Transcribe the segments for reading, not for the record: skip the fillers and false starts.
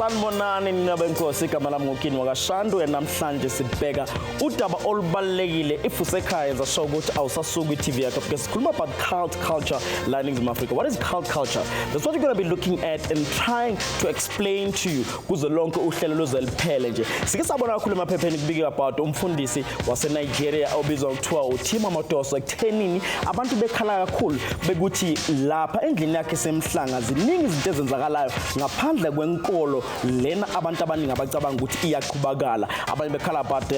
Sanibonani ninabenkosi igama lami ngukini wakashandu namhlanje sibheka udaba olubalekile if usekhaya zasho ukuthi awusasuka iTV yakho because sikhuluma about cult culture la eNingizimu Afrika. What is cult culture? That's what you're going to be looking at and trying to explain to you kuze lonke uhlelo lozeliphele nje. Sike sabona kakhulu emaphepheni kubike about umfundisi wase Nigeria obizwa kuthiwa uThima Madoso ekuthenini abantu bekhala kakhulu bekuthi lapha endlini yakhe semhlanga ziningi izinto ezenzakalayo ngaphandle kwenkolo lena abantu abaningi abacabanga ukuthi iyaqhubakala. Abanye bekhala about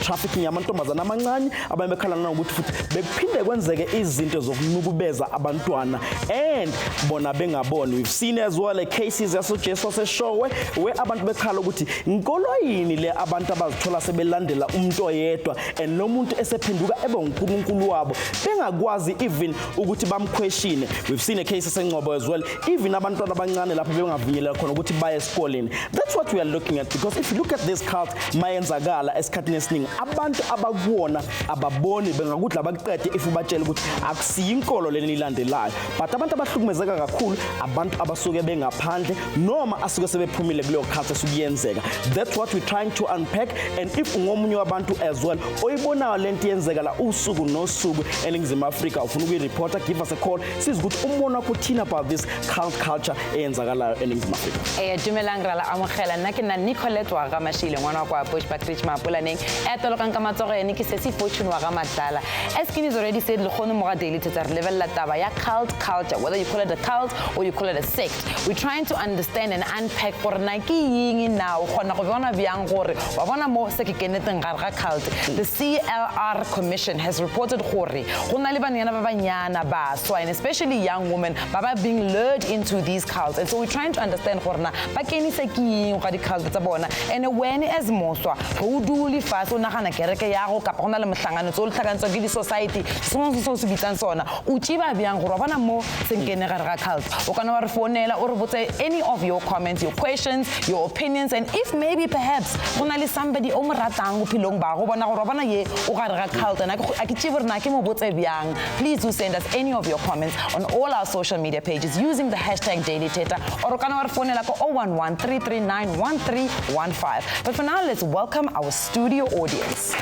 trafficking yamantombazana amancane, abanye bekhala ukuthi futhi bekuphinde kwenzeke izinto zokunukubeza abantwana and bona bengaboni. We've seen as well cases yasojesu seshowe where abantu bekhala ukuthi inkolo yini le abantu abazithola sebelandela umuntu oyedwa and lo muntu esephenduka ebe uNkulunkulu wabo bengakwazi even ukuthi bamquestion. We've seen a case esengcobo as well even abantwana abancane lapho bengavunyelwa khona ukuthi baye esikoleni. That's what we are looking at, because if you look at this cult mayenzakala esikhathini esiningi abantu abakuwona ababoni bengakuthi labakuqede if ubatshela ukuthi akusiyinkolo leni ilandelayo, but abantu abahlukumezeka kakhulu abantu abasuke bengaphandle noma asuke sebephumile kuleyo cult esukuyenzeka. That's what we're trying to unpack, and if ungomunye wabantu as well oyibonayo lento yenzeka la usuku nosuku eNingizimu Afrika ufuna ukuyireporta, give us a call sizukuthi umbono wakho uthina about this cult culture eyenzakalayo eNingizimu Afrika. Dumelang ra la amogela nna ke na Nicolette wa ga Mashile ngwana wa kwa Bushback Ridge Mapulaneng etolo ka matsogo ene ke sesi fortune wa ga Matala. As Kini has already said, lekgono mo ga daily Thetha re level la taba ya cult culture, whether you call it a cult or you call it a sect. We're trying to understand and unpack gore na ke yeng now gona go bona byang gore wa bona mo se ke keneteng ga ga cult. The CLR Commission has reported gore go na le banyana ba banyana ba so, and especially young women ba being lured into these cults, and so we're trying to understand gore na ba kenisa ke yeng ga di cult tsa bona, and when as moswa go duli fast o nagana kereke ya go kapa gona le mohlangano tso le tlhakantswa ke di society so se bitsang sona o tšiba byang gore bona mo senkene ga ga cult. O kana wa re fonela o re botse any of your comments, your questions, your opinions, and if maybe perhaps gona le somebody o mo ratang bophelong ba go bona gore bona ye o ga ga cult na a ke tšebe rena ke mo botse byang. Please do send us any of your comments on all our social media pages using the hashtag Daily Thetha, or kana wa re fonela ko 011-339-1315. But for now, let's welcome our studio audience.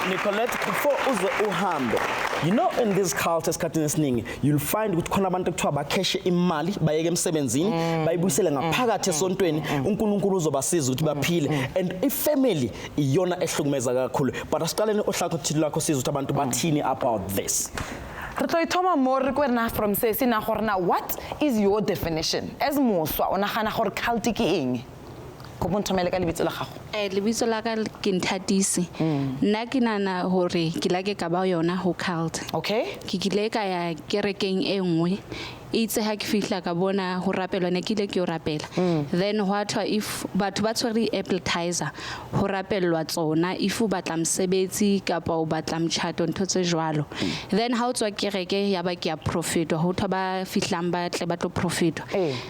Nicolette, before uze uhambe, you know in this cult esikhathini esiningi you'll find ukuthi khona abantu ekuthiwa bakheshe imali bayeke emsebenzini bayibuyisele ngaphakathi esontweni uNkulunkulu uzobasiza ukuthi baphile, and ifamily iyona ehlukumeza kakhulu. But asiqaleni ohlakothini lakho siza ukuthi abantu bathini about this. Re tlo ithoma mo re kwena from sesi na gore na what is your definition as moswa o nagana gore cult ke eng? Go bonthomele ka lebitso la gago. Lebitso la ka ke Nthatisi. Nna ke nana hore ke la ke ka ba yona ho cult. Okay. Ke kile ka ya kerekeng e nngwe itse ha ke fihla ka bona ho rapelwa ne ke ile ke o rapela, then what if batho ba tshwere appetizer ho rapelwa tsona if o batla mosebetsi kapa o batla mchato ntho tse jwalo, then ha o tswa kereke ya ba ke ya profit ho thoba fihlang ba tle ba tlo profit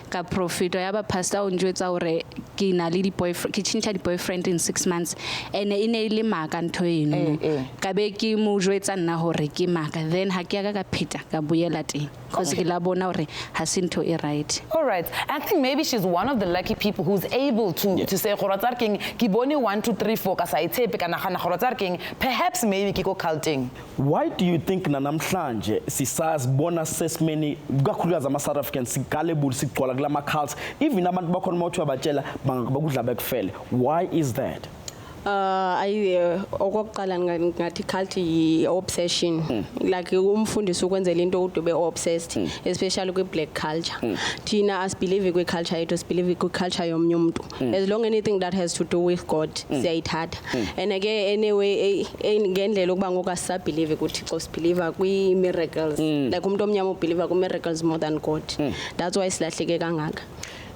ka profit ya ba pastor o njwetsa hore ke na le di boyfriend ke tšhintšha di boyfriend in 6 months ene ine ile maka ntho eno ka be ke mo jwetsa nna hore ke maka, then ha ke ya ka pheta ka boela teng because ke la bona Hasinto right. All right. I think maybe she's one of the lucky people who's able to say Khorotsar King Kiboni 1 2 3 4 kasa itepe kana khana Khorotsar King, perhaps maybe kiko culting. Why do you think namhlanje sisaz bona sesemeni kakhulukazi ama South Africans sigalebuli sigcola kulama cults even abantu bakhona mawuthi abatshela bangakudla bekufele? Why is that? Okokuqala ngathi cult yi obsession, like umfundisi ukwenzela into udube obsessed, especially kwi black culture. Thina as believe kwi culture yethu, as believe kwi culture yomnye umuntu, as long anything that has to do with God siyayithatha. And again anyway ngendlela ukuba ngoku asabelieve ukuthi Xhosa believer kwi miracles, like umuntu omnyama ubeliever ku miracles more than God. That's why silahleke kangaka.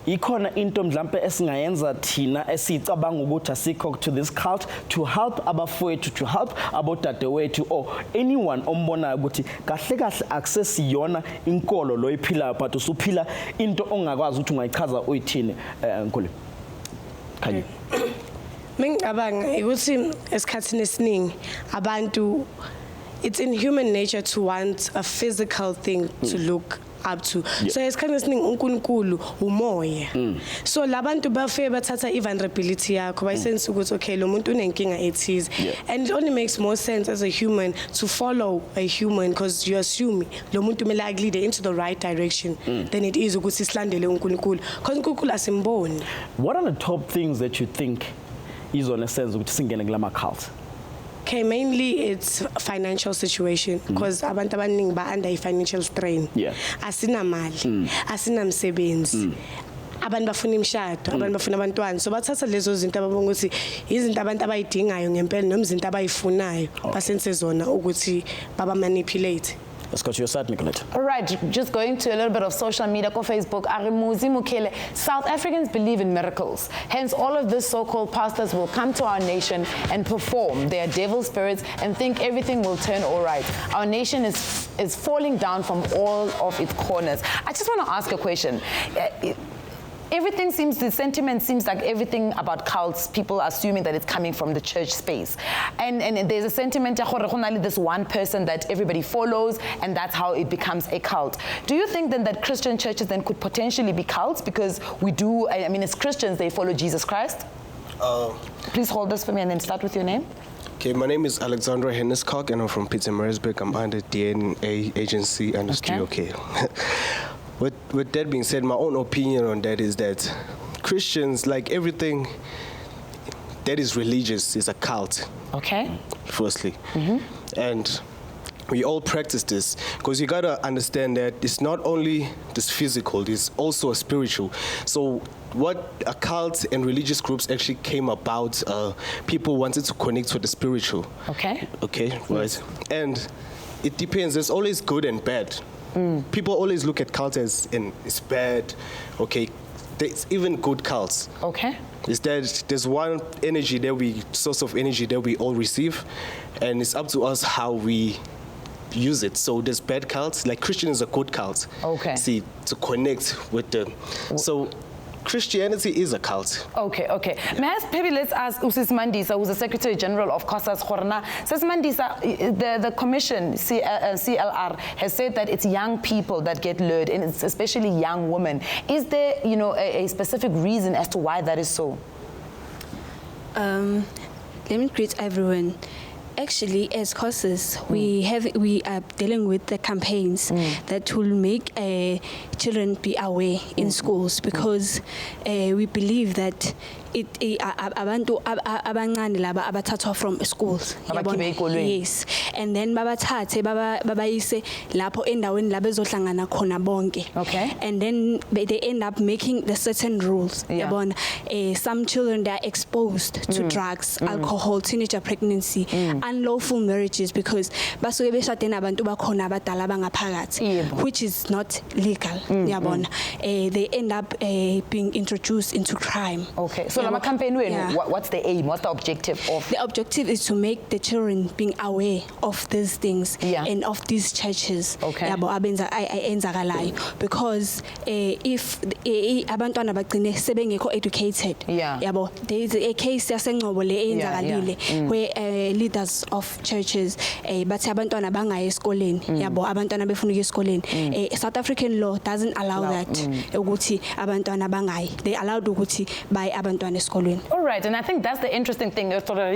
Ikhona into mhlambe esingayenza thina esicabanga ukuthi asikho to this cult to help abafowethu, to help abodadewethu or anyone ombonayo ukuthi kahle kahle access yona inkolo lo iphilayo but usuphila into ongakwazi ukuthi ungayichaza uyithini nkulu. Khanye Mengicabanga ukuthi esikhathini esiningi abantu, it's in human nature to want a physical thing to look up to. So esikhathini esiningi uNkulunkulu umoya. So labantu bafike bathatha i-vulnerability yakho bayisense ukuthi okay lo muntu unenkinga ethize. And it only makes more sense as a human to follow a human because you assume lo muntu kumele akulead into the right direction than it is ukuthi silandele uNkulunkulu because uNkulunkulu asimboni. What are the top things that you think is on a sense ukuthi singene kulama cult? Okay, mainly it's financial situation because abantu abaningi ba under financial strain. Asinamali, asinamsebenzi. Abantu bafuna imishado, abantu bafuna abantwana. So bathatha lezo zinto ababonga ukuthi izinto abantu abayidingayo ngempela noma izinto abayifunayo basenze zona ukuthi baba manipulate. Let's go to your side, Nicolette. All right, just going to a little bit of social media, on Facebook. Arimuzi Mukele, South Africans believe in miracles. Hence, all of these so-called pastors will come to our nation and perform their devil spirits and think everything will turn all right. Our nation is falling down from all of its corners. I just want to ask a question. The sentiment seems like everything about cults, people assuming that it's coming from the church space. And there's a sentiment, this one person that everybody follows, and that's how it becomes a cult. Do you think then that Christian churches then could potentially be cults? Because we do, I mean, as Christians, they follow Jesus Christ. Please hold this for me and then start with your name. Okay, my name is Alexandra Henniscock, and I'm from Pietermaritzburg. I'm under DNA agency and okay. With that being said, my own opinion on that is that Christians, like everything that is religious, is a cult. Okay. Firstly. And we all practice this because you gotta understand that it's not only this physical, it's also a spiritual. So what a cult and religious groups actually came about, people wanted to connect with the spiritual. Okay. Okay, right. And it depends, there's always good and bad. People always look at cults as it's bad. Okay, there's even good cults. Okay. Is that there's one source of energy that we all receive, and it's up to us how we use it. So there's bad cults, like Christian is a good cult. Okay. See, to connect with them. So Christianity is a cult. Okay. Maybe let's ask Sis Mandisa, who's the Secretary General of COSAS Khorna. Sis Mandisa, the commission, CLR, has said that it's young people that get lured, and it's especially young women. Is there, a specific reason as to why that is so? Let me greet everyone. Actually, as COSAS, we are dealing with the campaigns that will make children be aware in schools because we believe that abantu abancane laba abathathwa from schools yes, and then babathathe babayise lapho endaweni la bezohlangana khona bonke. Okay. And then they end up making the certain rules. Yabona, some children, they are exposed to drugs, alcohol, teenager pregnancy, unlawful marriages because basuke beshade nabantu bakhona abadala bangaphakathi, which is not legal. Yabona, they end up being introduced into crime. Okay, so lama campaign, what's the aim? What's the objective of? The objective is to make the children being aware of these things and of these churches. Okay. Because if abantwana bagcine sebengekho educated, yabo, there is a case yaseNgcobo le eyenzakalile where leaders of churches bathi abantwana bangayi esikoleni, yabo, abantwana befuna ukuya esikoleni. South African law doesn't allow that ukuthi abantwana bangayi. They allowed ukuthi bayi abantwana esikoleni. All right, and I think that's the interesting thing. If you are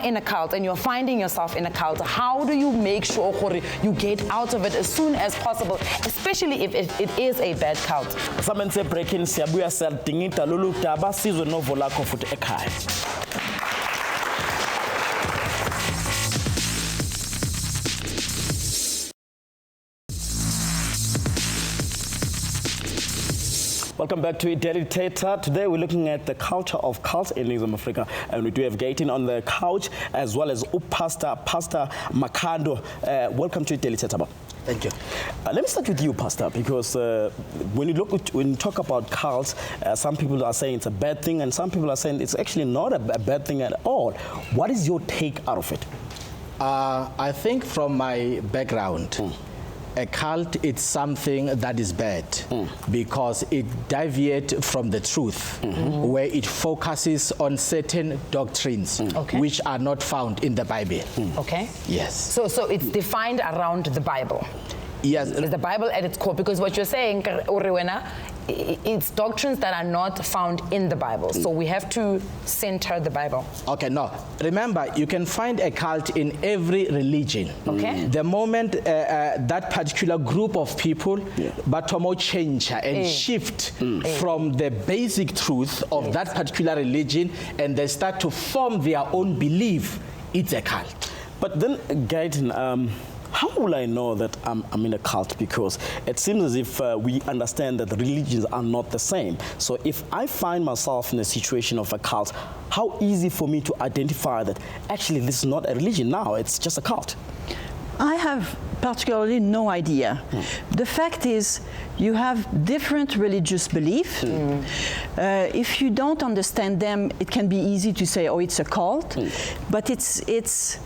in a cult and you're finding yourself in a cult, how do you make sure you get out of it as soon as possible, especially if it is a bad cult? Samenze breaking siyabuya siyadingida lolu daba sizwe novo lakho futhi ekhaya. Welcome back to Daily Thetha. Today we're looking at the culture of cults in South Africa, and we do have Gaten on the couch as well as Pastor Makando. Welcome to Daily Thetha. Thank you. Let me start with you, Pastor, because when you talk about cults, some people are saying it's a bad thing, and some people are saying it's actually not a bad thing at all. What is your take out of it? I think from my background, A cult, it's something that is bad because it deviates from the truth, where it focuses on certain doctrines which are not found in the Bible. Okay. Yes. So it's defined around the Bible. Yes. Is the Bible at its core? Because what you're saying, Uriwena, it's doctrines that are not found in the Bible. So we have to center the Bible. Okay, no. Remember, you can find a cult in every religion. Okay. The moment that particular group of people batomo change and shift from the basic truth of that particular religion and they start to form their own belief, it's a cult. But then, Gaiten, how will I know that I'm in a cult? Because it seems as if we understand that the religions are not the same. So if I find myself in a situation of a cult, how easy for me to identify that actually this is not a religion now, it's just a cult? I have particularly no idea. The fact is, you have different religious beliefs. If you don't understand them, it can be easy to say, oh, it's a cult. But it's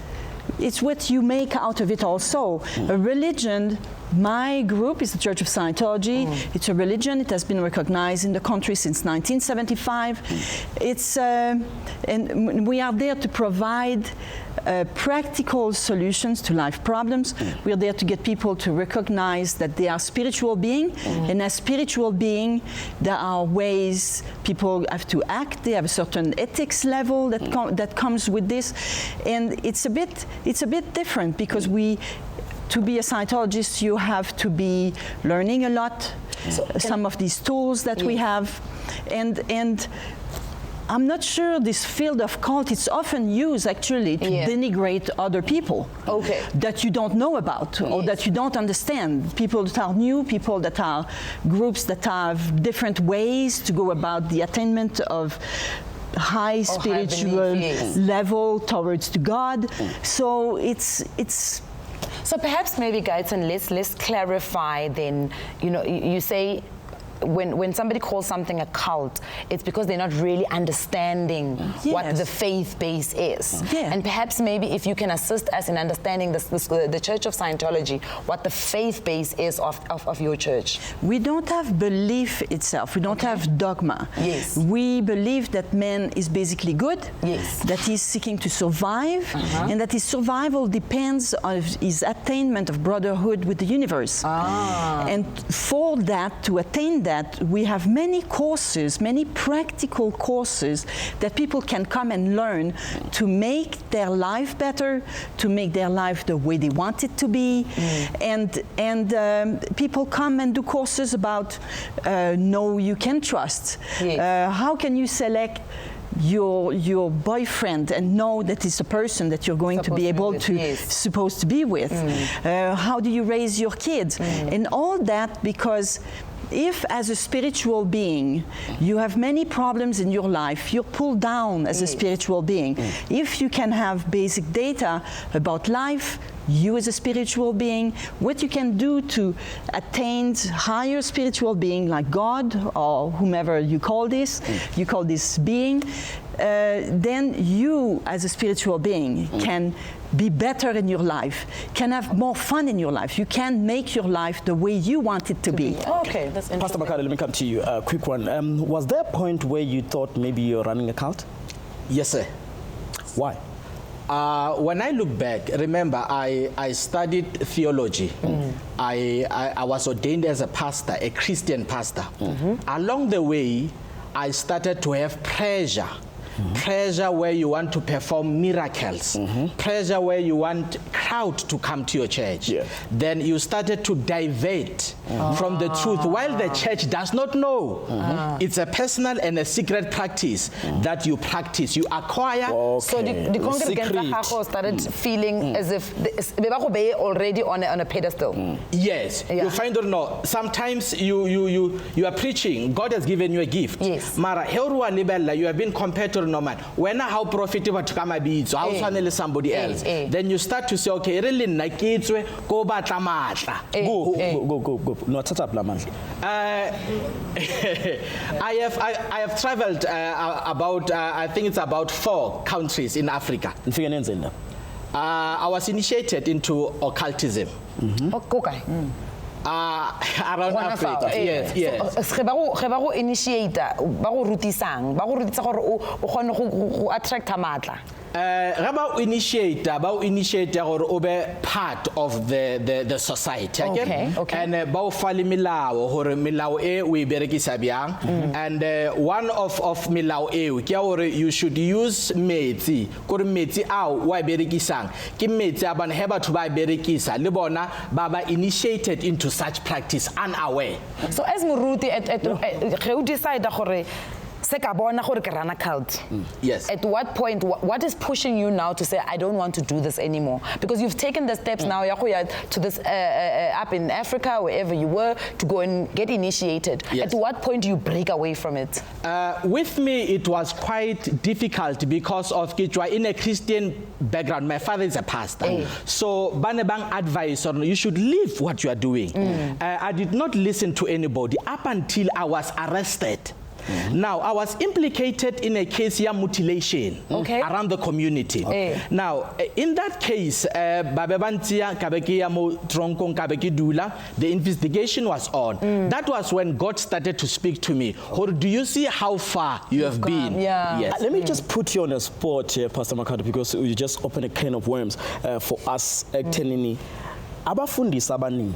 what you make out of it also. A religion, my group is the Church of Scientology. It's a religion. It has been recognized in the country since 1975. And we are there to provide practical solutions to life problems. We are there to get people to recognize that they are spiritual beings, and as spiritual beings, there are ways people have to act. They have a certain ethics level that comes with this, and it's a bit different because to be a Scientologist, you have to be learning a lot. Some of these tools that we have, and I'm not sure this field of cult is often used actually to denigrate other people that you don't know about or that you don't understand. People that are new, people that are groups that have different ways to go about the attainment of high spiritual level towards to God. So it's. So perhaps maybe, guys, and let's clarify then. You know, you say, when somebody calls something a cult, it's because they're not really understanding what the faith base is. And perhaps maybe if you can assist us in understanding the Church of Scientology, what the faith base is of your church. We don't have belief itself. We don't have dogma. We believe that man is basically good, that he's seeking to survive, and that his survival depends on his attainment of brotherhood with the universe. And for that, to attain that, we have many courses, many practical courses that people can come and learn to make their life better, to make their life the way they want it to be. And people come and do courses about know you can trust. How can you select your boyfriend and know that it's a person that you're going to be able to supposed to be with? How do you raise your kids? And all that because if as a spiritual being you have many problems in your life, you're pulled down as a spiritual being. If you can have basic data about life, you as a spiritual being, what you can do to attain higher spiritual being like God or whomever you call this being, then you as a spiritual being can be better in your life, can have more fun in your life. You can make your life the way you want it to be. Okay, that's interesting. Pastor Makari, let me come to you. A quick one. Was there a point where you thought maybe you're running a cult? Yes, sir. Why? When I look back, remember, I studied theology. I was ordained as a pastor, a Christian pastor. Along the way, I started to have pressure. Pressure where you want to perform miracles. Pressure where you want crowd to come to your church. Then you started to divert from the truth while the church does not know. It's a personal and a secret practice that you practice, you acquire. So the congregants started feeling as if they were already on a pedestal. Yes, you find or not. Sometimes you are preaching, God has given you a gift. Mara, you have been compared to no man. When how profitable to come be so how somebody else. Then you start to say, okay, really go back go. No, I have traveled about I think it's about 4 countries in Africa. I was initiated into occultism. Okay. Around Africa. Yes. Ge ba go initiate ba go rutisang ba go rutisa gore o kgone go attract matla. About initiate gore o be part of the society, okay. And ba o fale milao gore milao e o e berekisa byang, and one of milao e ke gore you should use metsi gore metsi ao wa berekisang ke metsi a bana he batho ba berekisa le bona ba initiated into such practice unaware. So as moruti ge o decide gore se ka bona gore ke rana cult. Yes. At what point, what is pushing you now to say, I don't want to do this anymore? Because you've taken the steps now to this up in Africa, wherever you were, to go and get initiated. Yes. At what point do you break away from it? With me, it was quite difficult because of in a Christian background. My father is a pastor. So, banebang advice on you should leave what you are doing. I did not listen to anybody up until I was arrested. Now, I was implicated in a case of mutilation around the community. Now, in that case, the investigation was on. That was when God started to speak to me. Or do you see how far you have been? Yeah. Yes. Let me just put you on a spot here, Pastor Makado, because you just opened a can of worms for us. Abafundisi abaningi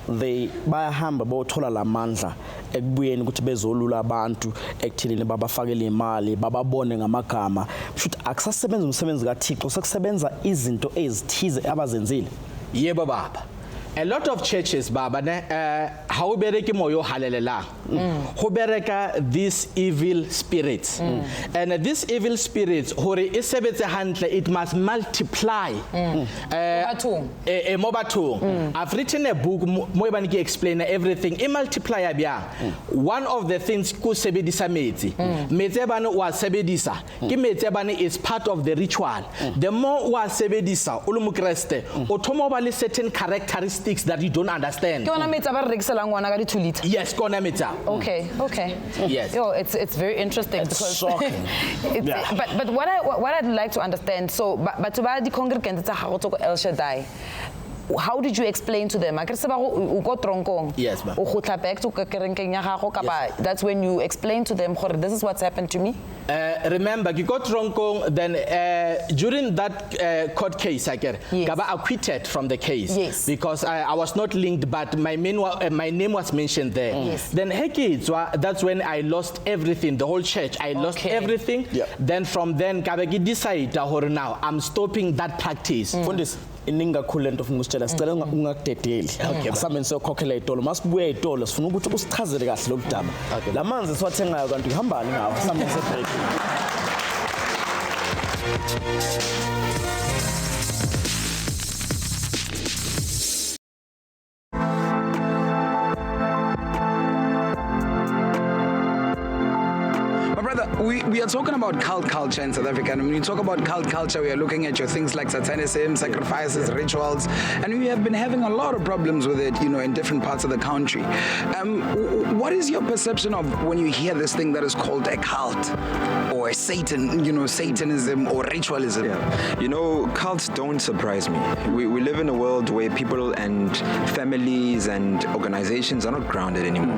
they bayahamba bayothola lamandla ekubuyeni ukuthi bezolula abantu ekutheleni babafakele imali bababone ngamagama futhi akusasebenza umsebenzi kaThixo sekusebenza izinto ezithize abazenzile. Yebo baba. A lot of churches, Baba, how bereke moyo halelela, ho bereka these evil spirits, and these evil spirits, hore isebetse hantle, it must multiply. Mobatung. I've written a book, moebaniki explain everything. It multiply abia. One of the things ku sebedisa metsi. Metsi bana wa sebedisa. Ki metsi bana is part of the ritual. The more wa sebedisa, ulumukreste, otomo ba le certain characteristics that you don't understand. Yes, okay. Yes. Yo, it's very interesting. It's shocking. But what I'd like to understand, so but to the congregants El Shaddai, how did you explain to them? Yes, ma'am. That's when you explain to them, this is what's happened to me. Remember, then during that court case, I got acquitted from the case. Yes. Because I was not linked, but my name was mentioned there. Yes. Then that's when I lost everything, the whole church. I lost everything. Yep. Then from then, I decided now I'm stopping that practice. Ininga khulento ufuna usitshela sicela ungakudedeli asameni sokhokhela itolo masibuye itolo sifuna ukuthi usichazele kahle lokudaba lamanzi siwathengayo kanti ihambani ngawo asameni sebreak. We are talking about cult culture in South Africa, and when you talk about cult culture, we are looking at your things like satanism, sacrifices, rituals, and we have been having a lot of problems with it, in different parts of the country. What is your perception of when you hear this thing that is called a cult or a Satanism or ritualism? Yeah. Cults don't surprise me. We live in a world where people and families and organizations are not grounded anymore.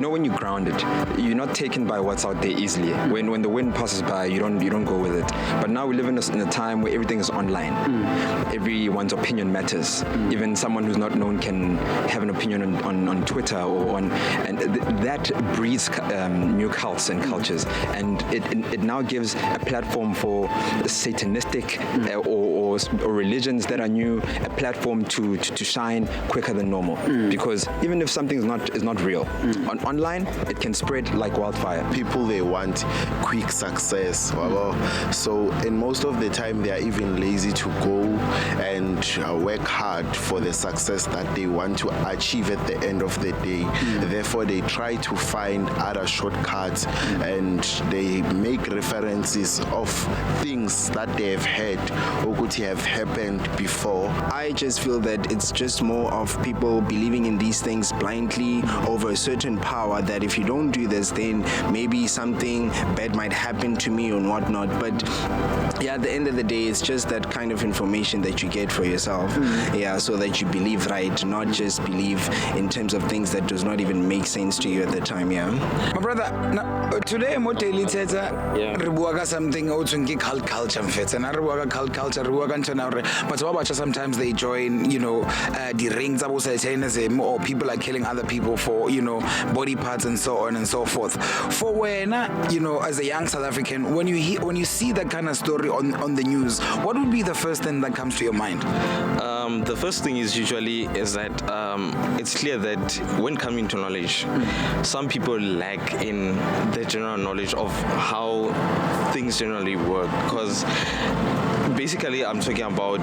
When you're grounded, you're not taken by what's out there easily. When the wind passes by, you don't go with it. But now we live in a time where everything is online. Everyone's opinion matters. Even someone who's not known can have an opinion on Twitter and that breeds new cults and cultures. And it now gives a platform for satanistic or religions that are new, a platform to shine quicker than normal. Because even if something is not real, online it can spread like wildfire. People, they want quick success. So in most of the time they are even lazy to go and work hard for the success that they want to achieve at the end of the day. Therefore they try to find other shortcuts and they make references of things that they have heard. Ukuthi have happened before? I just feel that it's just more of people believing in these things blindly over a certain power, that if you don't do this, then maybe something bad might happen to me or whatnot. But yeah, at the end of the day, it's just that kind of information that you get for yourself. Yeah, so that you believe right, not just believe in terms of things that does not even make sense to you at the time. Yeah. My brother, today I'm Untitled Chapter. Rebuaga something also in cult culture. And I rebuaga cult culture. But sometimes they join, the rings about Satanism, or people are killing other people for, body parts and so on and so forth. For when, as a young South African, when you see that kind of story on the news, what would be the first thing that comes to your mind? The first thing is that it's clear that when coming to knowledge, some people lack in the general knowledge of how things generally work. Because basically, I'm talking about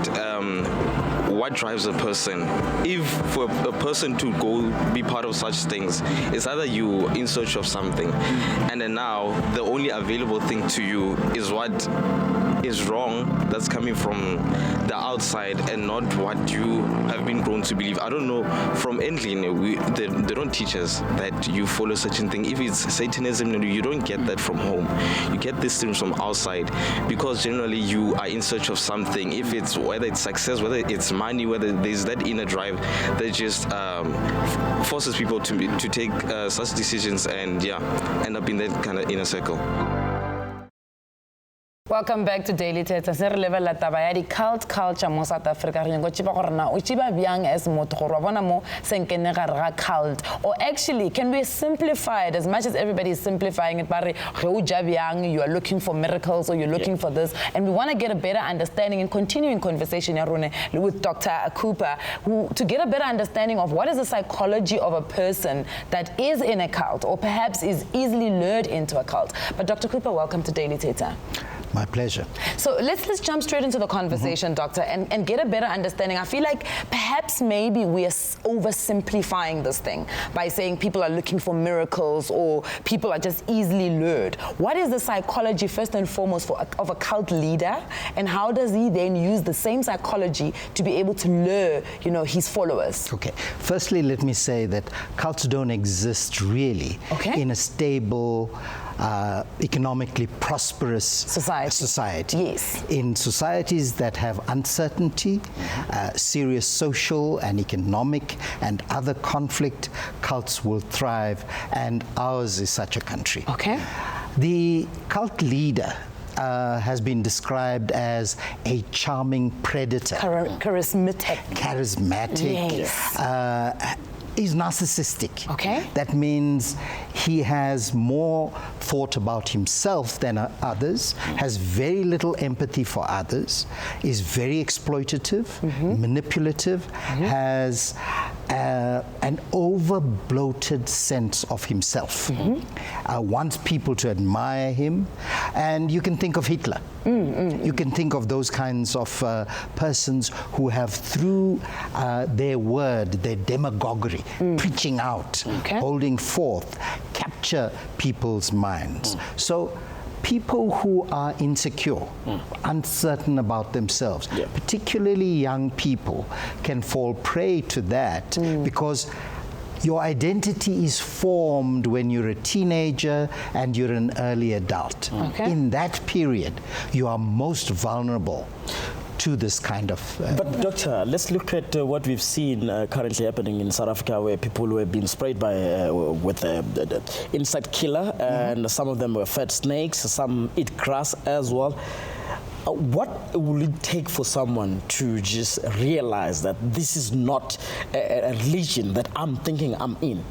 what drives a person. If for a person to go be part of such things, it's either you in search of something, and then now the only available thing to you is what is wrong that's coming from the outside and not what you have been grown to believe. I don't know, from Endlin, they don't teach us that you follow such a thing. If it's Satanism, you don't get that from home. You get these things from outside, because generally you are in search of something. If it's whether it's success, whether it's money, whether there's that inner drive that just forces people to take such decisions and end up in that kind of inner circle. Welcome back to Daily Thetha. Se re lebella taba ya di cult culture mo South Africa. Re go chiba gore na o chiba byang as motho gore bona mo senkene gare ga cult, or actually can we simplify it as much as everybody is simplifying it? Bare ge o ja byang, you are looking for miracles or you're looking for this, and we want to get a better understanding and continuing conversation ya rone with Dr. Cooper to get a better understanding of what is the psychology of a person that is in a cult or perhaps is easily lured into a cult. But Dr. Cooper, welcome to Daily Thetha. My pleasure. So let's jump straight into the conversation, Doctor, and get a better understanding. I feel like perhaps maybe we are oversimplifying this thing by saying people are looking for miracles or people are just easily lured. What is the psychology, first and foremost, of a cult leader, and how does he then use the same psychology to be able to lure, his followers? Okay. Firstly, let me say that cults don't exist really in a stable, economically prosperous society. Yes. In societies that have uncertainty, serious social and economic and other conflict, cults will thrive, and ours is such a country. Okay. The cult leader has been described as a charming predator. Charismatic. Yes. Is narcissistic. Okay. That means he has more thought about himself than others, has very little empathy for others, is very exploitative, manipulative, has an over-bloated sense of himself, wants people to admire him, and you can think of Hitler. You can think of those kinds of persons who have, through their word, their demagoguery, preaching out, holding forth, capture people's minds. So people who are insecure, uncertain about themselves, particularly young people, can fall prey to that because your identity is formed when you're a teenager and you're an early adult. In that period, you are most vulnerable to this kind of... But Doctor, let's look at what we've seen currently happening in South Africa, where people were being sprayed by with the insect killer, and some of them were fed snakes, some eat grass as well. What will it take for someone to just realize that this is not a religion that I'm thinking I'm in?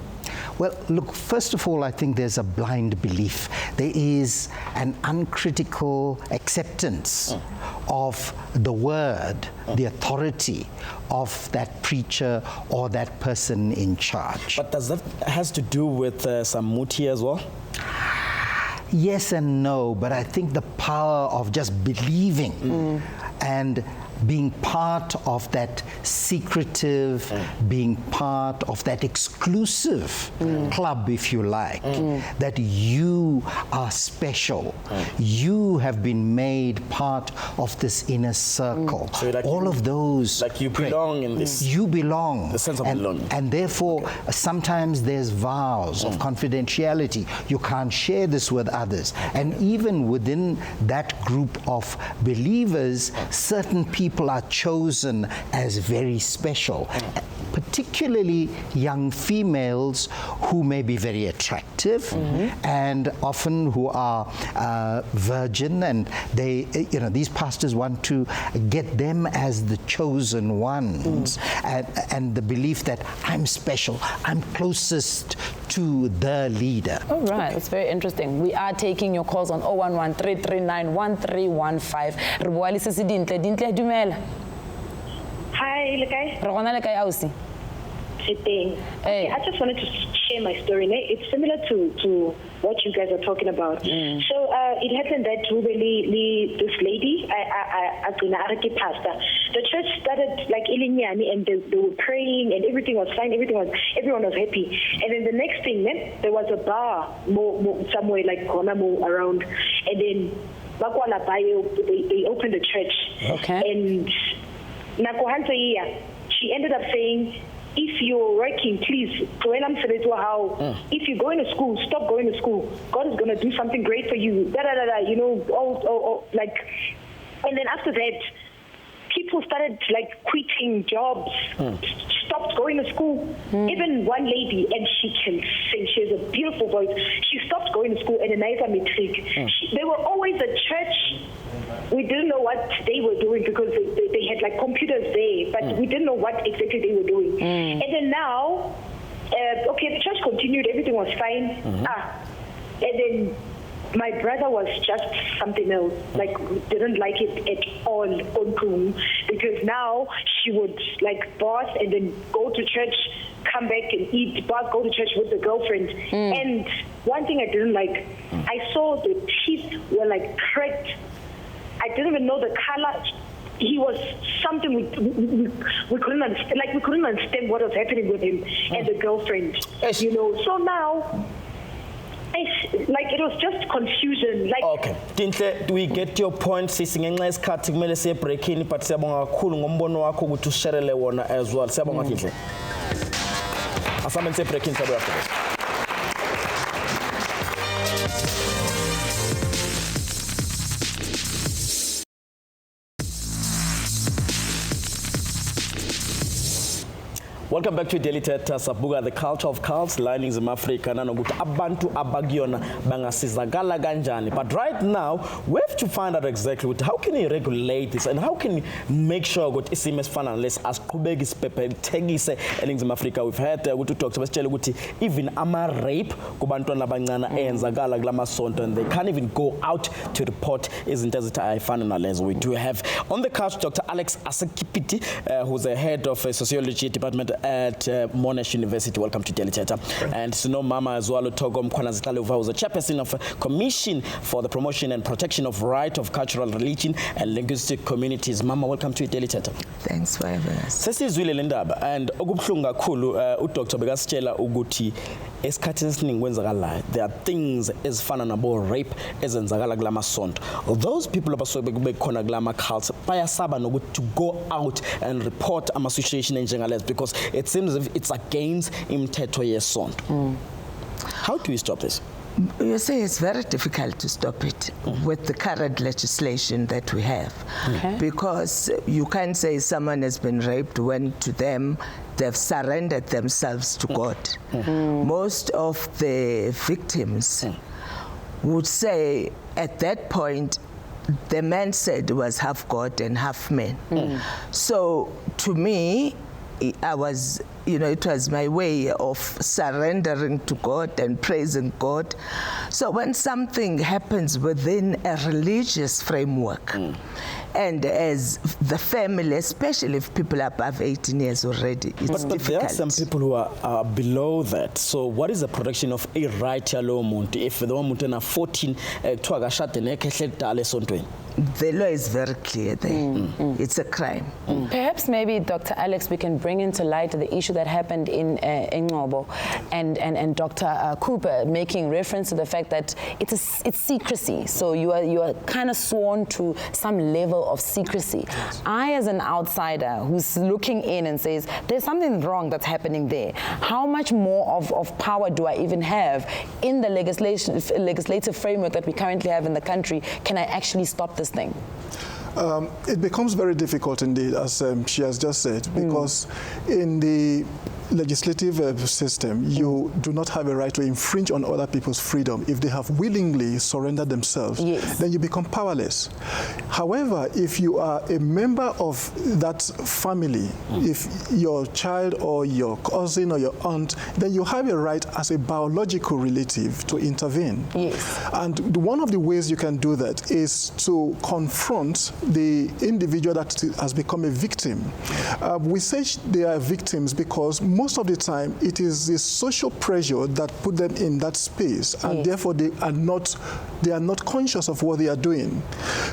Well, look, first of all, I think there's a blind belief. There is an uncritical acceptance of the word, the authority of that preacher or that person in charge. But does that has to do with some muti as well? Yes and no, but I think the power of just believing and being part of that secretive, being part of that exclusive club, if you like, that you are special. You have been made part of this inner circle. So like all of those. Like you belong in this. You belong. The sense of belonging. And therefore, sometimes there's vows of confidentiality. You can't share this with others. And even within that group of believers, certain people are chosen as very special, particularly young females who may be very attractive and often who are virgin, and they, these pastors want to get them as the chosen ones, and the belief that I'm special, I'm closest to the leader. All right, that's very interesting. We are taking your calls on 011-339-1315. Re bua le Sisi Dintle. Dintle, dumela. Hi, le kae? Re gona le kae ausi? Okay, I just wanted to share my story. It's similar to what you guys are talking about. So it happened that this lady, I pastor. The church started like Ilinyani, and they were praying, and everything was fine. Everyone was happy. And then the next thing, there was a bar somewhere like Konamo around, and then they opened the church. Okay. And she ended up saying, if you're working, please, if you're going to school, stop going to school. God is going to do something great for you. Like, and then after that, people started like quitting jobs, stopped going to school. Even one lady, and she can sing, she has a beautiful voice. She stopped going to school and then matric. They were always at church. We didn't know what they were doing because they had like computers there, but we didn't know what exactly they were doing. And then now, the church continued, everything was fine. And then my brother was just something else, like didn't like it at all on Zoom, because now she would like boss and then go to church, come back and eat, boss, go to church with the girlfriend. And one thing I didn't like, I saw the teeth were like cracked. I didn't even know the color. He was something we couldn't understand. Like we couldn't understand what was happening with him and the girlfriend. So now, it was just confusion. Like okay, Dintle, do we get your point? Sisi ngenxa yesikhathi kumele siye breakini, but siyabonga kakhulu ngombono wakho ukuthi usharele wona as well. Siyabonga Dintle. Asameni siye breakini sabuya futhi. Welcome back to Daily Thetha. Sabuga, the culture of cults, linings in Africa, nanokuthi abantu abagiyona bangasizakala kanjani. But right now, we have to find out exactly how can you regulate this and how can you make sure that isimo esifana unless asiqhubeka isiphephethekise eNingizimu Afrika. We've heard ukuthi Dr. Basitshela ukuthi even ama-rape kubantwana abancane eyenzakala kulamasonto, and they can't even go out to report izinto ezithi ayifana nalezo. We do have on the couch Dr. Alex Asekipiti, who's the head of sociology department at Monash University. Welcome to Daily Thetha. And Sino Mama as well, Togo Mkwanazitale, who was the chairperson of a commission for the promotion and protection of right of cultural, religion and linguistic communities. Mama, welcome to Daily Thetha. Thanks for having us. Sesizwile le ndaba, and okubuhlungu kakhulu uDr. Bekasitshela ukuthi esikhathini esiningi kwenzakalayo there are things ezifana nabo rape ezenzakala kulamasonto. Those people abasuke bekhona kulama cults bayasaba nokuthi to go out and report ama situation enjengalezo because it seems as if it's against imithetho yesonto. How do we stop this? You see, it's very difficult to stop it with the current legislation that we have. Because you can't say someone has been raped when to them they've surrendered themselves to God. Most of the victims would say at that point the man said was half God and half man. So to me, I was, it was my way of surrendering to God and praising God. So when something happens within a religious framework, and as the family, especially if people are above 18 years already, it's difficult. But there are some people who are below that. So what is the protection of a right yalo muntu if the one muntu na 14 twagashate nekehle dale sontweni? the law is very clear there. It's a crime. Perhaps maybe, Dr. Alex, we can bring into light the issue that happened in Ngobo, and Dr. Cooper making reference to the fact that it's secrecy. So you are kind of sworn to some level of secrecy. I, as an outsider who's looking in and says, there's something wrong that's happening there, how much more of power do I even have in the legislative framework that we currently have in the country? Can I actually stop this thing? It becomes very difficult indeed, as she has just said, because in the legislative system, you do not have a right to infringe on other people's freedom. If they have willingly surrendered themselves, then you become powerless. However, if you are a member of that family, if your child or your cousin or your aunt, then you have a right as a biological relative to intervene. And one of the ways you can do that is to confront the individual that has become a victim. We say they are victims because most of the time it is the social pressure that put them in that space, and therefore they are not conscious of what they are doing.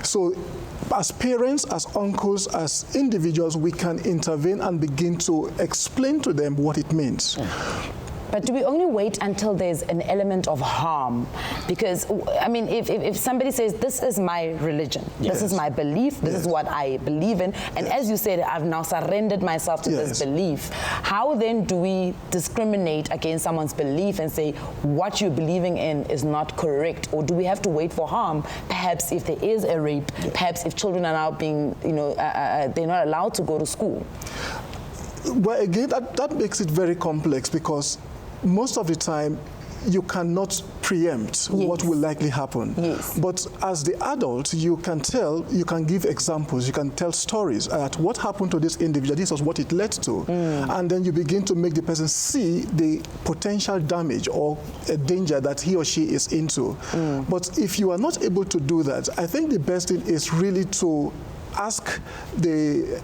So as parents, as uncles, as individuals, we can intervene and begin to explain to them what it means. But do we only wait until there's an element of harm? Because, I mean, if somebody says, this is my religion, this is my belief, this is what I believe in, and as you said, I've now surrendered myself to this belief, how then do we discriminate against someone's belief and say, what you're believing in is not correct? Or do we have to wait for harm? Perhaps if there is a rape, perhaps if children are now being, they're not allowed to go to school. Well, again, that makes it very complex, because most of the time you cannot preempt what will likely happen. But as the adult, you can give examples, you can tell stories at what happened to this individual, this was what it led to. And then you begin to make the person see the potential damage or a danger that he or she is into. But if you are not able to do that, I think the best thing is really to ask the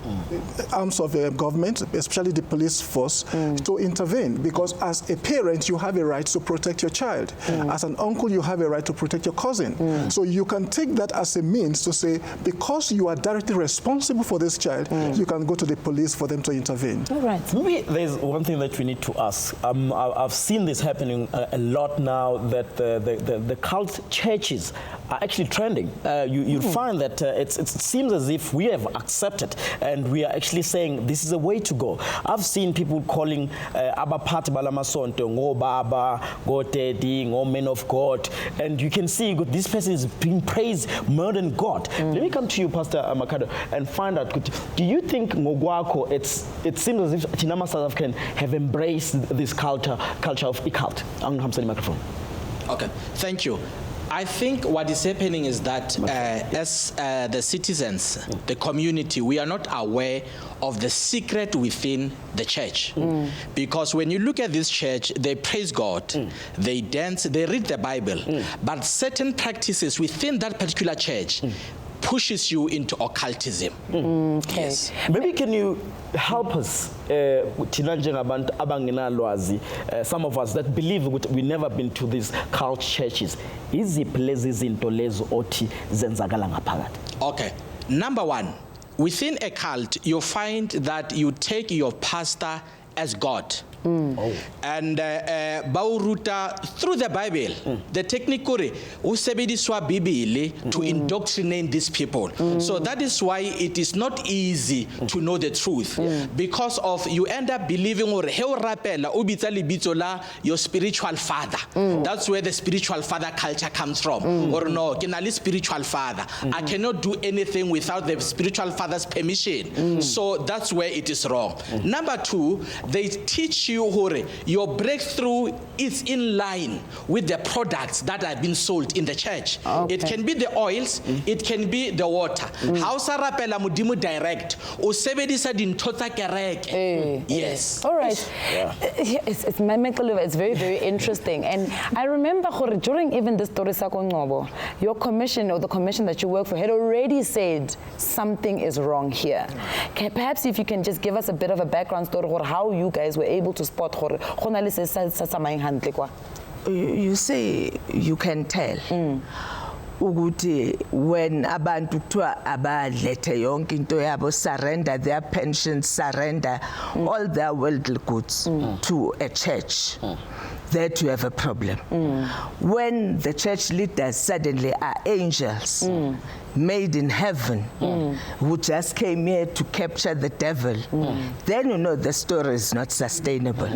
arms of the government, especially the police force, to intervene, because as a parent, you have a right to protect your child. As an uncle, you have a right to protect your cousin. So you can take that as a means to say, because you are directly responsible for this child, you can go to the police for them to intervene. All right. Maybe there's one thing that we need to ask. I've seen this happening a lot now, that the cult churches are actually trending. You'll find that it seems as if we have accepted and we are actually saying this is a way to go. I've seen people calling abaphathi balamasonto ngo baba, go daddy, ngo men of God, and you can see this person is being praised more than God. Let me come to you, Pastor Makado, and find out, do you think ngogwako, it seems as if Chinama South African have embraced this culture of occult? I'm the microphone. Okay, thank you. I think what is happening is that as the citizens, the community, we are not aware of the secret within the church. Because when you look at this church, they praise God, they dance, they read the Bible, but certain practices within that particular church pushes you into occultism. Yes. Maybe can you help us, some of us that believe we never been to these cult churches. Okay. Number one, within a cult, you find that you take your pastor as God. And Bauruta, through the Bible, the technically, usebediswa Bibili to indoctrinate these people. So that is why it is not easy to know the truth, because of you end up believing or your spiritual father. That's where the spiritual father culture comes from. Or no, kinali spiritual father. I cannot do anything without the spiritual father's permission. So that's where it is wrong. Number two, they teach you your breakthrough is in line with the products that have been sold in the church. It can be the oils, it can be the water. How sarapela mudimu direct o sebedisa dintota kereke. Yes. All right. It's very, very interesting. And I remember during even this story Ngobo, your commission or the commission that you work for had already said something is wrong here. Perhaps if you can just give us a bit of a background story or how you guys were able to spot. You say you can tell. ukuthi when abantu kuthiwa abalethe yonke into yabo, surrender their pensions, surrender all their worldly goods to a church, that you have a problem. When the church leaders suddenly are angels made in heaven who just came here to capture the devil, then you know the story is not sustainable.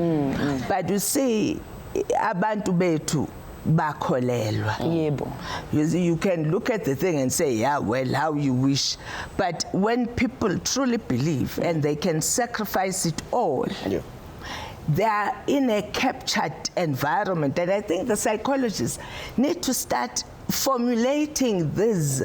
But you see, abantu bethu bakholelwa. Yebo. You can look at the thing and say, yeah, well, how you wish. But when people truly believe and they can sacrifice it all, they are in a captured environment. And I think the psychologists need to start formulating this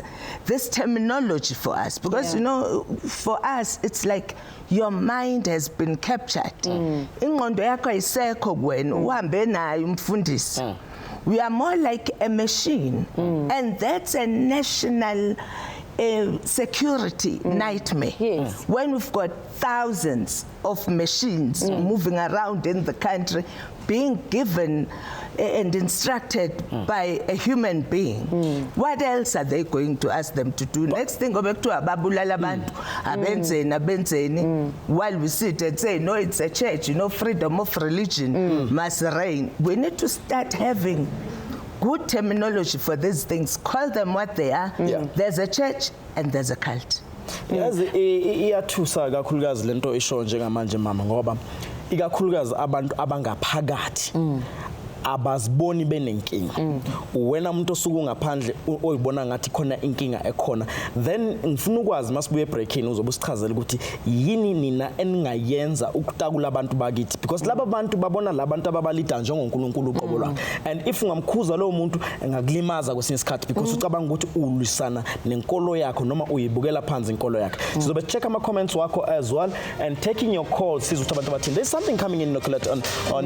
terminology for us, because you know, for us it's like your mind has been captured. Ingqondo yakho ayisekho kuwena, uhambe nayo umfundisi. We are more like a machine, and that's a national security nightmare. When we've got thousands of machines moving around in the country, being given and instructed by a human being, what else are they going to ask them to do? Next thing, go back to ababulala bantu, abenzeni, while we sit and say, no, it's a church, you know, freedom of religion must reign. We need to start having good terminology for these things. Call them what they are. There's a church and there's a cult. Yazi iyathusa kakhulukazi lento isho njengamanje mama, ngoba ikakhulukazi abantu abangaphakathi abaziboni benenkinga. Wena umuntu osuku ngaphandle oyibona ngathi khona inkinga ekhona, then ngifuna ukwazi masibuye breaking uzobe usichazela ukuthi yini nina eningayenza ukutakula abantu bakithi, because laba bantu babona labantu ababalida njengoNkulunkulu uqobo lwakhe, and if ungamkhuza lo muntu engakulimaza kwesinye isikhathi because ucabanga ukuthi ulisana nenkolo yakho noma uyibukela phansi inkolo yakhe. Sizobe check ama comments wakho as well and taking your calls. Sizwe abantu bathini. There's something coming in, Nicolette, on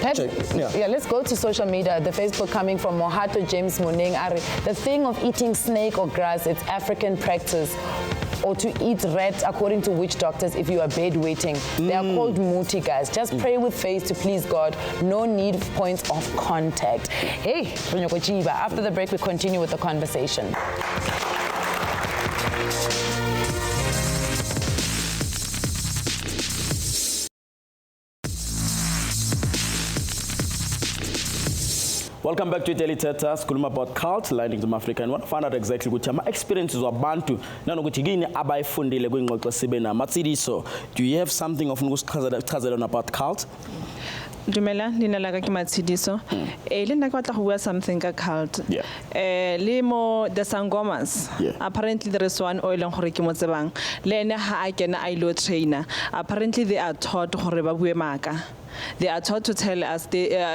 yeah, let's go to social media. The Facebook coming from Mohato James Moneng Ari. The thing of eating snake or grass, it's African practice. Or to eat rat, according to witch doctors, if you are bedwetting. They are called muti, guys. Just pray with faith to please God. No need of points of contact. Hey, after the break, we continue with the conversation. Welcome back to Daily Thetha. Sikhuluma about cult learning in Africa, and want to find out exactly ukuthi ama experiences wabantu nanokuthi yini abayifundile kwingxoxo sibe na Matsidiso. Do you have something of ukusichazela about cult? Dumela, Nina Laga Matsidiso. Lena kwatla go bua something ka cult. Le mo the Sangomas. Apparently there is one oil on gore ke mo tsebang. Le ene ha a kena a ilo trainer. Apparently they are taught gore ba bue maka. They are taught to tell us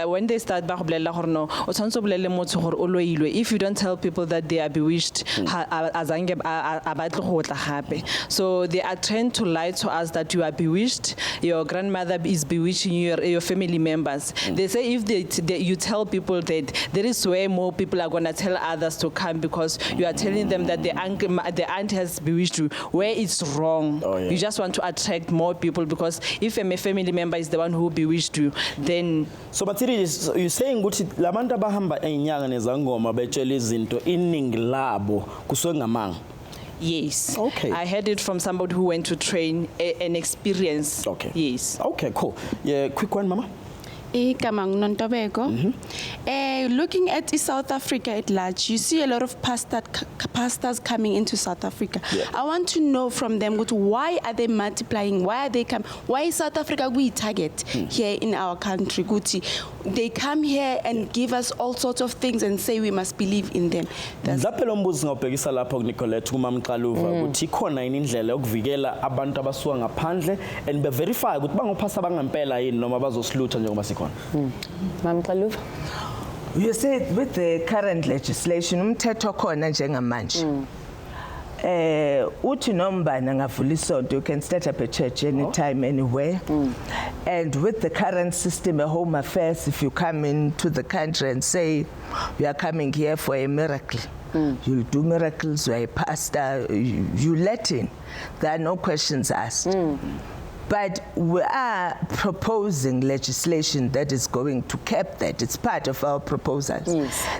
when they start ba go bolela gore no o tshwantse bolele motho gore o loilwe. If you don't tell people that they are bewitched, azange abatle go tla gape. So they are trained to lie to us that you are bewitched, your grandmother is bewitching your family members. They say if you tell people that, there is way more people are going to tell others to come because you are telling them that the aunt has bewitched you, where it's wrong. You just want to attract more people, because if a family member is the one who bewitched you, then... So, but you're saying ukuthi labantu abahamba einyanga nezangoma betshela izinto iningi labo kusuke ngamanga. Yes. Okay. I heard it from somebody who went to train an experience. Okay. Yes. Okay, cool. Yeah, quick one, Mama. Looking at South Africa at large, you see a lot of pastors coming into South Africa. I want to know from them, why are they multiplying? Why are they coming? Why is South Africa we target here in our country? They come here and give us all sorts of things and say we must believe in them. Zaphela umbuzo ngobhekisa lapho Nicolette kumamqaluva ukuthi ikhona yini indlela yokuvikela abantu abasuka ngaphandle and be verify ukuthi bangophasa bangempela yini noma bazosilutha njengoba sikhona. Mamqaluva. You say with the current legislation umthetho khona njengamanje. Uthi nombana ngavula isonto, you can start up a church anytime, anywhere. And with the current system of Home Affairs, if you come into the country and say, we are coming here for a miracle, you'll do miracles, you're a pastor, you let in. There are no questions asked. But we are proposing legislation that is going to cap that. It's part of our proposals.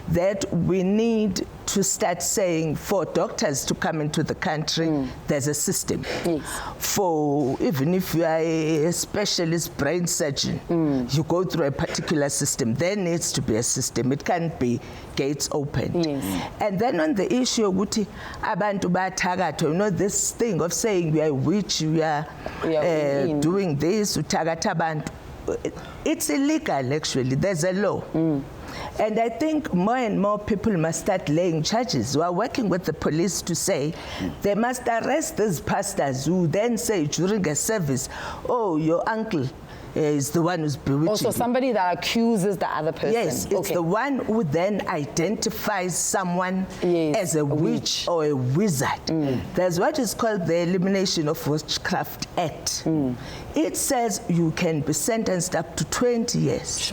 That we need to start saying for doctors to come into the country, there's a system. For even if you are a specialist brain surgeon, you go through a particular system. There needs to be a system. It can't be gates open. And then on the issue of abantu bathakatho, you know, this thing of saying we are witch, we are doing this, uthagatha abantu, it's illegal actually. There's a law. And I think more and more people must start laying charges. We are working with the police to say they must arrest these pastors who then say during a service, oh, your uncle is the one who's bewitching. Also, somebody that accuses the other person. Yes, it's the one who then identifies someone as a witch or a wizard. There's what is called the Elimination of Witchcraft Act. It says you can be sentenced up to 20 years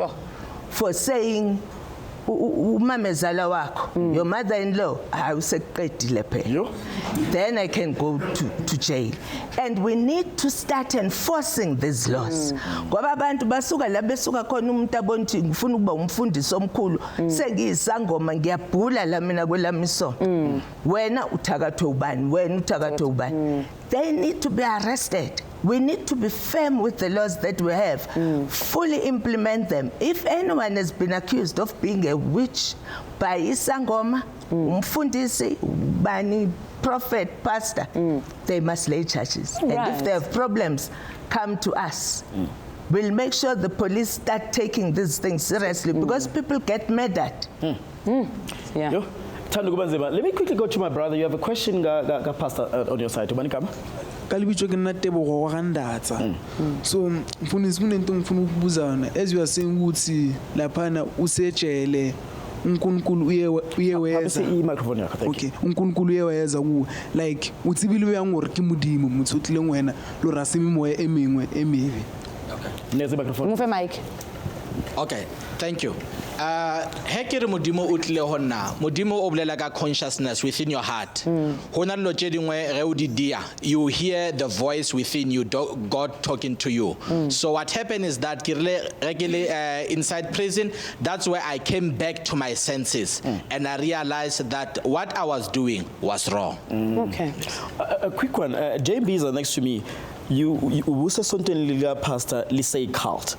for saying umamezala wakho, your mother-in-law, awuseqedile phela. Then I can go to jail. And we need to start enforcing these laws. Ngoba abantu basuka la besuka khona umuntu abonthi ngifuna ukuba umfundisi omkhulu, sengiyisangoma ngiyabhula la mina kwelami isono. Wena uthakatho ubani, wena uthakatho ubani. They need to be arrested. We need to be firm with the laws that we have, fully implement them. If anyone has been accused of being a witch by isangoma, umfundisi, bani, prophet, pastor, they must lay charges. And if they have problems, come to us. We'll make sure the police start taking these things seriously because people get murdered. Let me quickly go to my brother. You have a question, Pastor, on your side. Kalibitsho ke nna Tebogo wa gandatsa. So mfundisi kunento ngifuna ukubuza yona, as you are saying ukuthi laphana usetshele uNkulunkulu uyeweza. Okay, uNkulunkulu uyeweza ku like utsibile uya ngore ke modimo motho tlile ngwena lo rasimi moya emengwe emibe. Neze microphone. Move mic. Okay, thank you. Hekere modimo o tlile ho nna, modimo o bolela ka consciousness within your heart. Hona lo tše dingwe ge o di dia, you hear the voice within you, God talking to you. So what happened is that inside prison, that's where I came back to my senses and I realized that what I was doing was wrong. Okay. A quick one. JB is next to me. You say something like Pastor, let's say cult.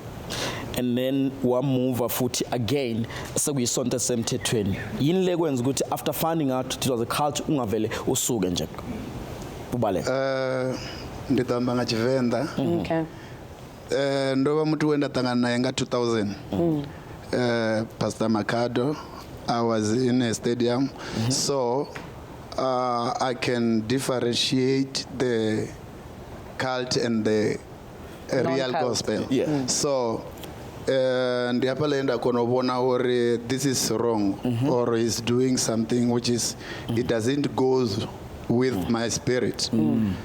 And then one move futhi again sekuyisonto semthethweni yini lekwenza ukuthi after finding out it was a cult ungavele usuke nje ubale nditamba nga Tshivenda ndo ba muthu wenda tangana naye nga 2000 Pastor Makado. I was in a stadium so I can differentiate the cult and the real gospel. So ndiyapalenda konobona or this is wrong or is doing something which is it doesn't go with my spirit.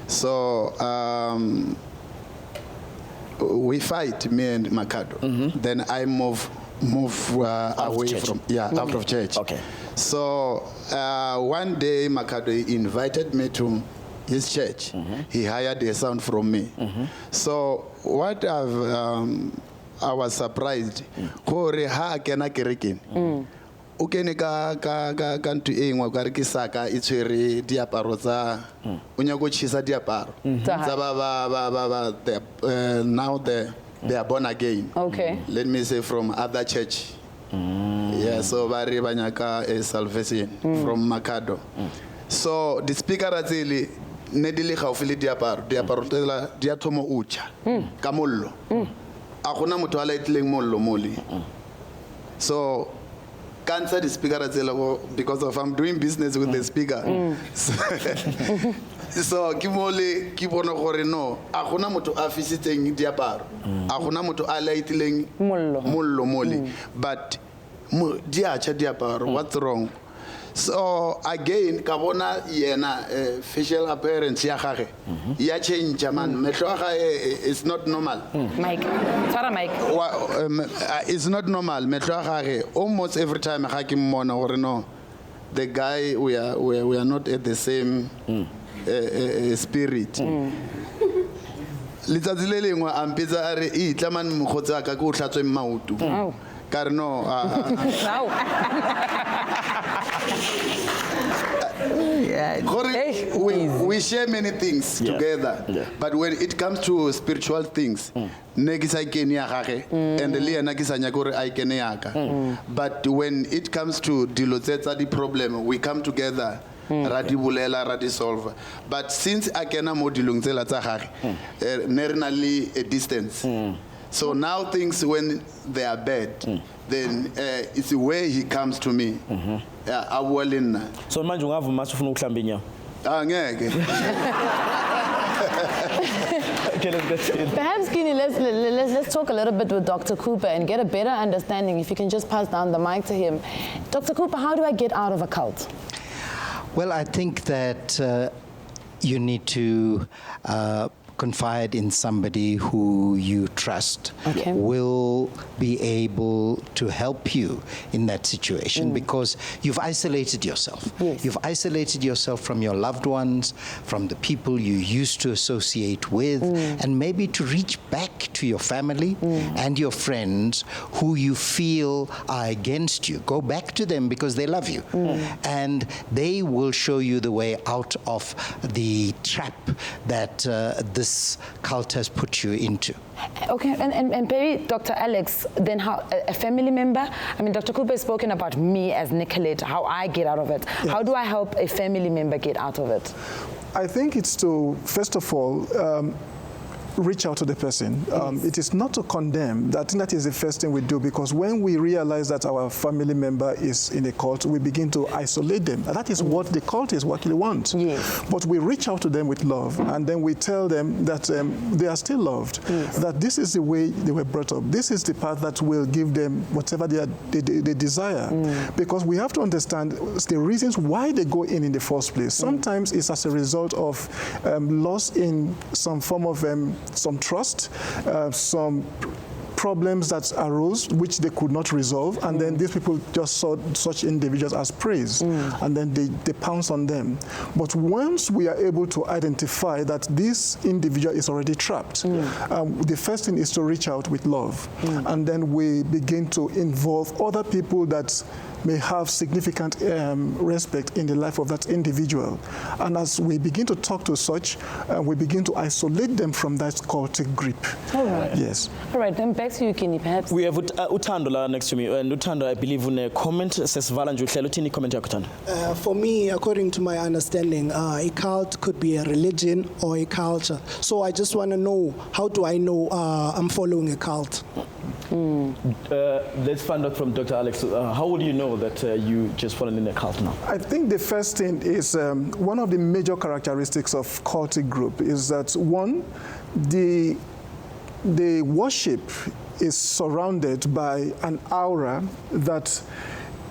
So we fight, me and Makado. Then I move away from out of church. Okay. So one day Makado invited me to his church. He hired a sound from me. So what I was surprised. Kore ha kena kerekeng. O kene ka ntu e ngwe ka re ke saka e tshwere diaparo tsa o nya go tshisa diaparo tsa ba now they are born again. Okay. Let me say from other church. Yeah, so ba re banyaka a salvation from Makado. So the speaker atsele ne dile gaufile diaparo tela dia thomo ucha ka mollo. A gona motho a laitleng mollo mole. So cancer the speaker because of I'm doing business with the speaker. So ki bona gore no a gona motho a fisitseng diaparo. A gona motho a laitleng mollo mole. But dia cha diaparo, what's wrong? So again kabona yena facial appearance ya gage ya change man metlo ga is not normal. Mike Tara Mike it's not normal metlo gage almost every time ga ke mmona gore no the guy we are not at the same spirit. letsatsi le lengwe a mpitsa a re tlamane mogotsi wa ka ke o hlatswe maoto ka re no we share many things together, but when it comes to spiritual things, ne ke sa kene ya gage and le yena ke sa nya gore a ikene yaka, but when it comes to dilo tsa di problem, we come together ra di bolela ra di solve. But since a kena mo dilong tsela tsa gage ne re na le a distance, so now things when they are bad, then it's where he comes to me. So manje ungavuma ufuna ukuhlamba inyawo? Angeke. Perhaps, Kini, let's talk a little bit with Dr. Cooper and get a better understanding. If you can just pass down the mic to him. Dr. Cooper, how do I get out of a cult? Well, I think that you need to confide in somebody who you trust will be able to help you in that situation because you've isolated yourself. You've isolated yourself from your loved ones, from the people you used to associate with, and maybe to reach back to your family and your friends who you feel are against you. Go back to them because they love you. And they will show you the way out of the trap that this cult has put you into. Okay, and maybe Dr. Alex, then how, a family member? I mean, Dr. Cooper has spoken about me as Nicolette, how I get out of it. Yes. How do I help a family member get out of it? I think it's to, first of all, reach out to the person. It is not to condemn. I think that is the first thing we do, because when we realize that our family member is in a cult, we begin to isolate them. And that is what the cult is, what they want. But we reach out to them with love, and then we tell them that they are still loved, that this is the way they were brought up. This is the path that will give them whatever they desire. Because we have to understand the reasons why they go in the first place. Sometimes it's as a result of loss in some form of some trust, some problems that arose which they could not resolve, and then these people just saw such individuals as praise, and then they pounce on them. But once we are able to identify that this individual is already trapped, the first thing is to reach out with love, and then we begin to involve other people that may have significant respect in the life of that individual. And as we begin to talk to such, we begin to isolate them from that cultic grip. All right. Yes. All right, then back to you, Kini, perhaps. We have Utando next to me, and Utando, I believe, in a comment, says Valanju, Utini comment, Utando. For me, according to my understanding, a cult could be a religion or a culture. So I just want to know, how do I know I'm following a cult? Let's find out from Dr. Alex. How would you know that you just fallen in a cult now? I think the first thing is one of the major characteristics of cultic group is that one, the worship is surrounded by an aura that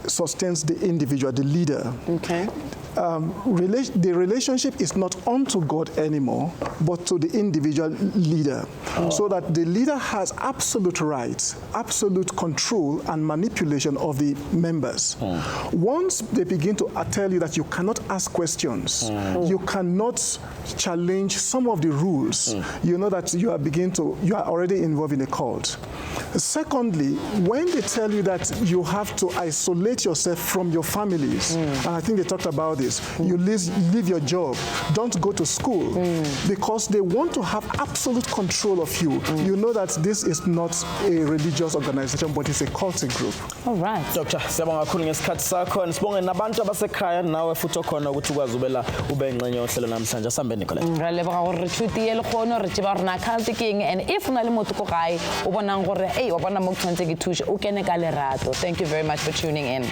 sustains the individual, the leader. Okay. The relationship is not unto God anymore, but to the individual leader. So that the leader has absolute rights, absolute control and manipulation of the members. Once they begin to tell you that you cannot ask questions, you cannot challenge some of the rules, you know that you are already involved in a cult. Secondly, when they tell you that you have to isolate yourself from your families, and I think they talked about this, you leave your job, don't go to school, because they want to have absolute control of you. You know that this is not a religious organization, but it's a cultic group. All right. Dr. Siyabonga kakhulu ngesikhathi sakho, nisibonge nabantu abasekhaya nawe futhi okhona ukuthi ukwazi ubela ube ingxenye yohlelo namhlanje. Asambe Nicolette. Re leboga gore re thutie le khono re tseba rena cult king, and if una le motho go gae o bonang gore wa bona mo tshwantse ke thushe o kene ka lerato. Thank you very much for tuning in.